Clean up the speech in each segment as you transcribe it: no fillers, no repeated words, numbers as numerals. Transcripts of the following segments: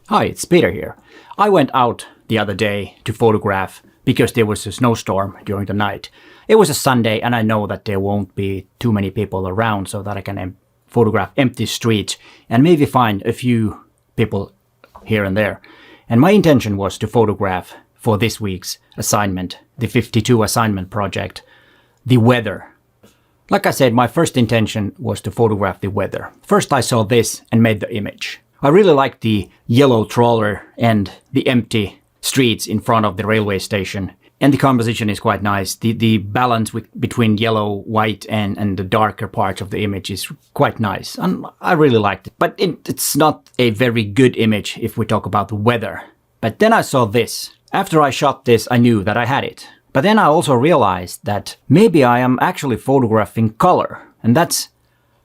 Hi, it's Peter here. I went out the other day to photograph because there was a snowstorm during the night. It was a Sunday and I know that there won't be too many people around so that I can photograph empty streets and maybe find a few people here and there. And my intention was to photograph for this week's assignment, the 52 assignment project, the weather. Like I said, my first intention was to photograph the weather. First I saw this and made the image. I really like the yellow trawler and the empty streets in front of the railway station. And the composition is quite nice. The balance between yellow, white and the darker parts of the image is quite nice. And I really liked it. But it's not a very good image if we talk about the weather. But then I saw this. After I shot this, I knew that I had it. But then I also realized that maybe I am actually photographing color. And that's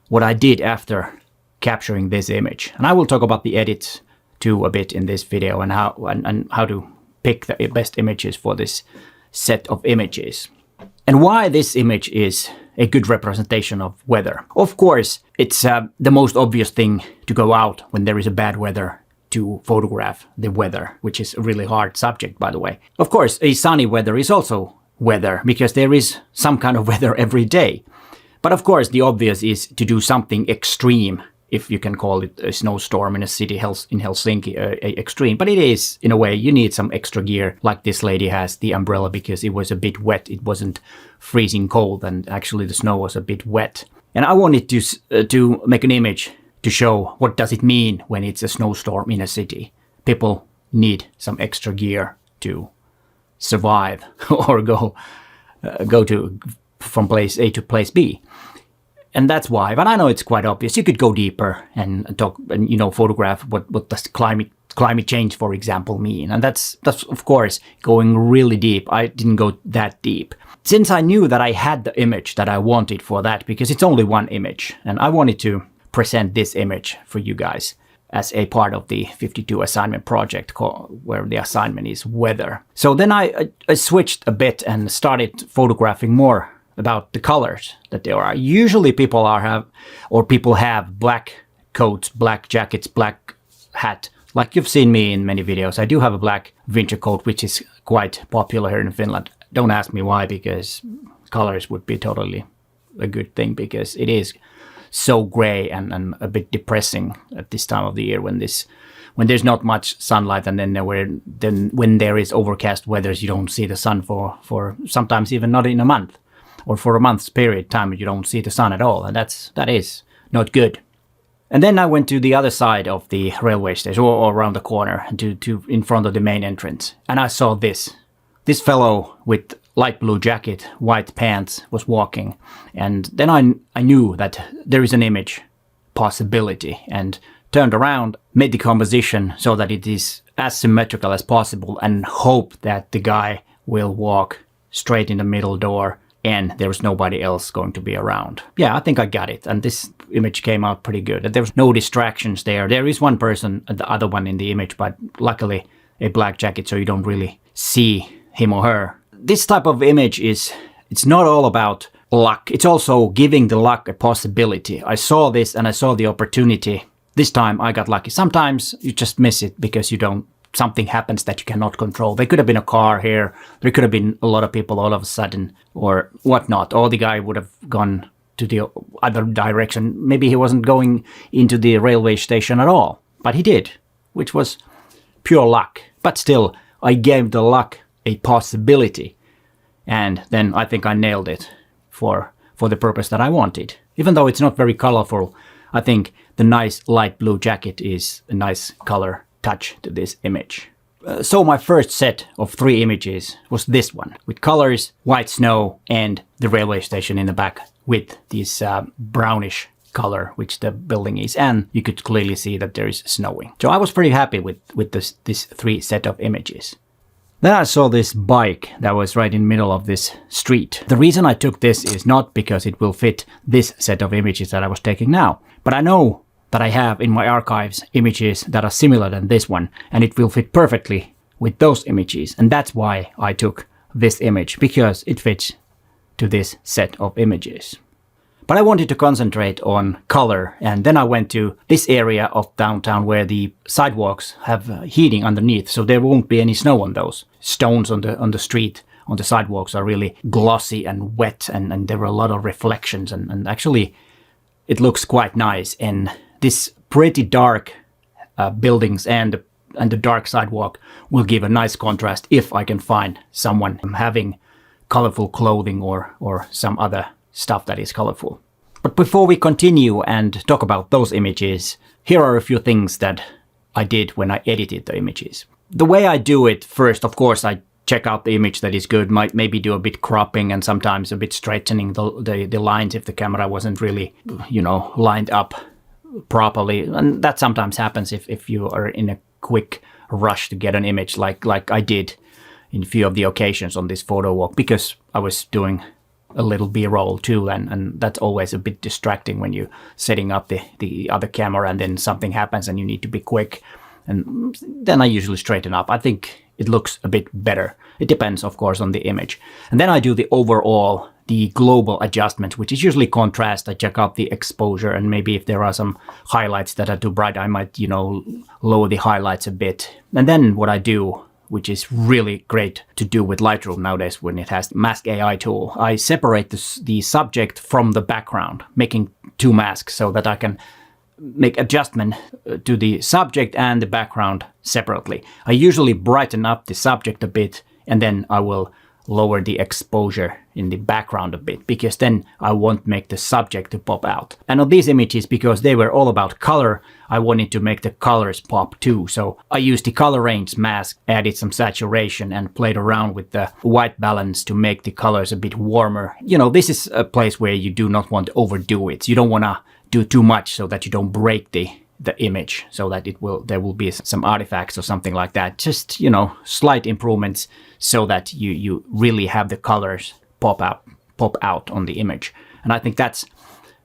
what I did after capturing this image. And I will talk about the edits too a bit in this video and how to pick the best images for this set of images. And why this image is a good representation of weather. Of course, it's the most obvious thing to go out when there is a bad weather to photograph the weather, which is a really hard subject, by the way. Of course, a sunny weather is also weather because there is some kind of weather every day. But of course, the obvious is to do something extreme, if you can call it a snowstorm in a city in Helsinki, extreme. But it is, in a way, you need some extra gear, like this lady has the umbrella because it was a bit wet. It wasn't freezing cold, and actually the snow was a bit wet. And I wanted to make an image to show what does it mean when it's a snowstorm in a city. People need some extra gear to survive or go from place A to place B. And that's why, but I know it's quite obvious. You could go deeper and talk and, photograph what does climate change, for example, mean. And that's of course going really deep. I didn't go that deep. Since I knew that I had the image that I wanted for that, because it's only one image, and I wanted to present this image for you guys as a part of the 52 assignment project where the assignment is weather. So then I switched a bit and started photographing more about the colors that there are. Usually people have black coats, black jackets, black hat. Like you've seen me in many videos. I do have a black winter coat, which is quite popular here in Finland. Don't ask me why, because colors would be totally a good thing, because it is so gray and a bit depressing at this time of the year when there's not much sunlight, and then when there is overcast weather, you don't see the sun for sometimes even not in a month. Or for a month's period of time, you don't see the sun at all, and that is not good. And then I went to the other side of the railway station, or around the corner, to in front of the main entrance, and I saw this fellow with light blue jacket, white pants, was walking, and then I knew that there is an image possibility, and turned around, made the composition so that it is as symmetrical as possible, and hope that the guy will walk straight in the middle door and there was nobody else going to be around. Yeah, I think I got it. And this image came out pretty good. There was no distractions there. There is one person, the other one in the image, but luckily a black jacket, so you don't really see him or her. This type of image it's not all about luck. It's also giving the luck a possibility. I saw this and I saw the opportunity. This time I got lucky. Sometimes you just miss it because something happens that you cannot control. There could have been a car here. There could have been a lot of people all of a sudden or whatnot. Or the guy would have gone to the other direction. Maybe he wasn't going into the railway station at all. But he did, which was pure luck. But still, I gave the luck a possibility. And then I think I nailed it for the purpose that I wanted. Even though it's not very colorful, I think the nice light blue jacket is a nice color touch to this image. So my first set of 3 images was this one, with colors, white snow, and the railway station in the back with this brownish color, which the building is, and you could clearly see that there is snowing. So I was pretty happy with this 3 set of images. Then I saw this bike that was right in the middle of this street. The reason I took this is not because it will fit this set of images that I was taking now, but I know that I have in my archives images that are similar than this one, and it will fit perfectly with those images. And that's why I took this image, because it fits to this set of images. But I wanted to concentrate on color, and then I went to this area of downtown where the sidewalks have heating underneath, so there won't be any snow on those. Stones on the street, on the sidewalks are really glossy and wet, and there were a lot of reflections, and actually it looks quite nice. And this pretty dark buildings and the dark sidewalk will give a nice contrast if I can find someone having colorful clothing or some other stuff that is colorful. But before we continue and talk about those images, here are a few things that I did when I edited the images. The way I do it, first, of course, I check out the image that is good, might maybe do a bit cropping and sometimes a bit straightening the lines if the camera wasn't really, lined up properly. And that sometimes happens if you are in a quick rush to get an image like I did in a few of the occasions on this photo walk, because I was doing a little B-roll too, and that's always a bit distracting when you're setting up the other camera and then something happens and you need to be quick. And then I usually straighten up. I think it looks a bit better. It depends, of course, on the image. And then I do the overall, the global adjustment, which is usually contrast. I check out the exposure, and maybe if there are some highlights that are too bright, I might, lower the highlights a bit. And then what I do, which is really great to do with Lightroom nowadays when it has the Mask AI tool, I separate the subject from the background, making two masks so that I can make adjustment to the subject and the background separately. I usually brighten up the subject a bit, and then I will lower the exposure in the background a bit, because then I won't make the subject to pop out. And on these images, because they were all about color, I wanted to make the colors pop too. So I used the color range mask, added some saturation, and played around with the white balance to make the colors a bit warmer. This is a place where you do not want to overdo it. You don't want to do too much so that you don't break the image, so that there will be some artifacts or something like that. Just, slight improvements so that you really have the colors pop out on the image. And I think that's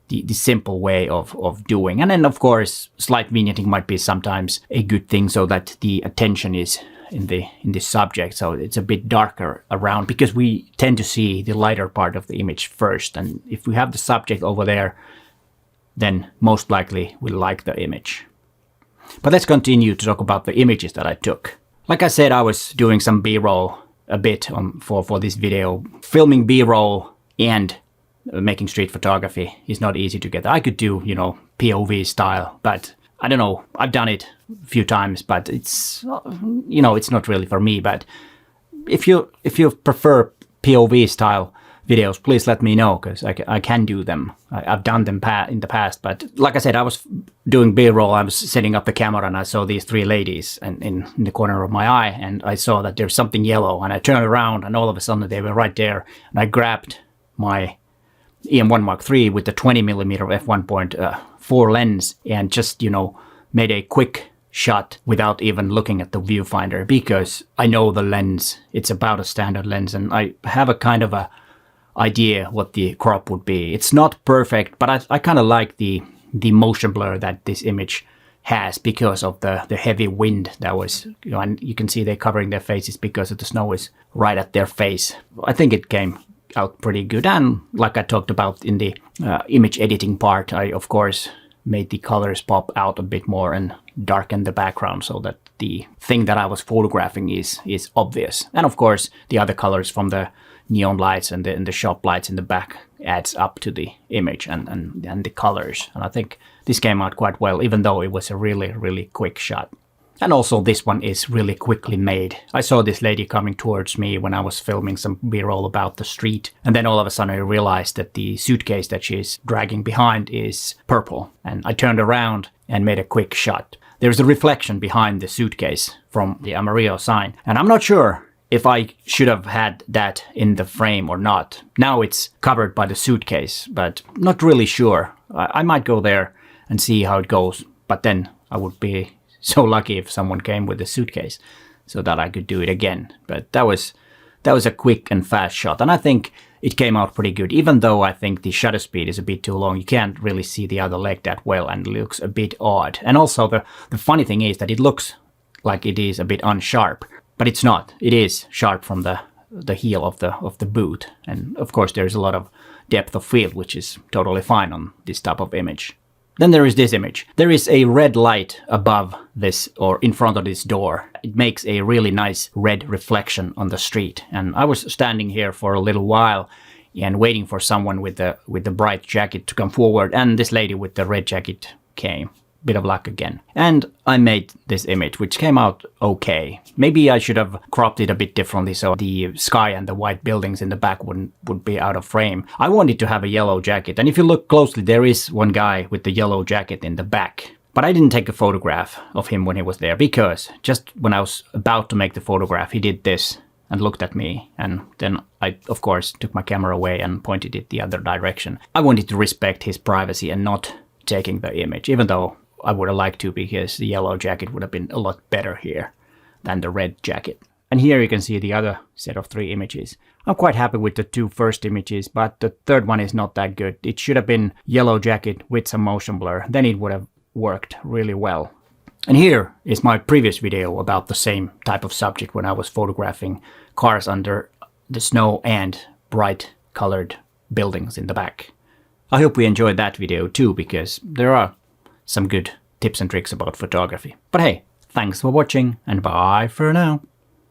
the simple way of doing. And then, of course, slight vignetting might be sometimes a good thing, so that the attention is in the subject, so it's a bit darker around, because we tend to see the lighter part of the image first. And if we have the subject over there, then most likely we'll like the image. But let's continue to talk about the images that I took. Like I said, I was doing some B-roll a bit for this video. Filming B-roll and making street photography is not easy to get. I could do, POV style, but I don't know. I've done it a few times, but it's, it's not really for me. But if you prefer POV style videos, please let me know, because I can do them. I've done them in the past, but like I said, I was doing B-roll. I was setting up the camera, and I saw these three ladies in the corner of my eye, and I saw that there's something yellow, and I turned around, and all of a sudden they were right there, and I grabbed my EM1 Mark III with the 20mm f1.4 lens, and just, made a quick shot without even looking at the viewfinder, because I know the lens. It's about a standard lens, and I have a kind of a idea what the crop would be. It's not perfect, but I kind of like the motion blur that this image has, because of the heavy wind that was, and you can see they're covering their faces because the snow is right at their face. I think it came out pretty good. And like I talked about in the image editing part, I of course made the colors pop out a bit more and darken the background so that the thing that I was photographing is obvious. And of course the other colors from the neon lights and the shop lights in the back adds up to the image and the colors. And I think this came out quite well, even though it was a really, really quick shot. And also this one is really quickly made. I saw this lady coming towards me when I was filming some B-roll about the street. And then all of a sudden I realized that the suitcase that she's dragging behind is purple. And I turned around and made a quick shot. There's a reflection behind the suitcase from the Amarillo sign. And I'm not sure if I should have had that in the frame or not. Now it's covered by the suitcase, but not really sure. I might go there and see how it goes, but then I would be so lucky if someone came with a suitcase so that I could do it again. But that was a quick and fast shot, and I think it came out pretty good, even though I think the shutter speed is a bit too long. You can't really see the other leg that well, and it looks a bit odd. And also the funny thing is that it looks like it is a bit unsharp. But it's not. It is sharp from the heel of the boot. And of course there's a lot of depth of field, which is totally fine on this type of image. Then there is this image. There is a red light above this or in front of this door. It makes a really nice red reflection on the street. And I was standing here for a little while and waiting for someone with the bright jacket to come forward, and this lady with the red jacket came. Bit of luck again. And I made this image, which came out okay. Maybe I should have cropped it a bit differently so the sky and the white buildings in the back would be out of frame. I wanted to have a yellow jacket, and if you look closely, there is one guy with the yellow jacket in the back. But I didn't take a photograph of him when he was there, because just when I was about to make the photograph, he did this and looked at me, and then I, of course, took my camera away and pointed it the other direction. I wanted to respect his privacy and not taking the image, even though I would have liked to, because the yellow jacket would have been a lot better here than the red jacket. And here you can see the other set of 3 images. I'm quite happy with the 2 first images, but the third one is not that good. It should have been yellow jacket with some motion blur. Then it would have worked really well. And here is my previous video about the same type of subject when I was photographing cars under the snow and bright colored buildings in the back. I hope you enjoyed that video too, because there are some good tips and tricks about photography. But hey, thanks for watching, and bye for now.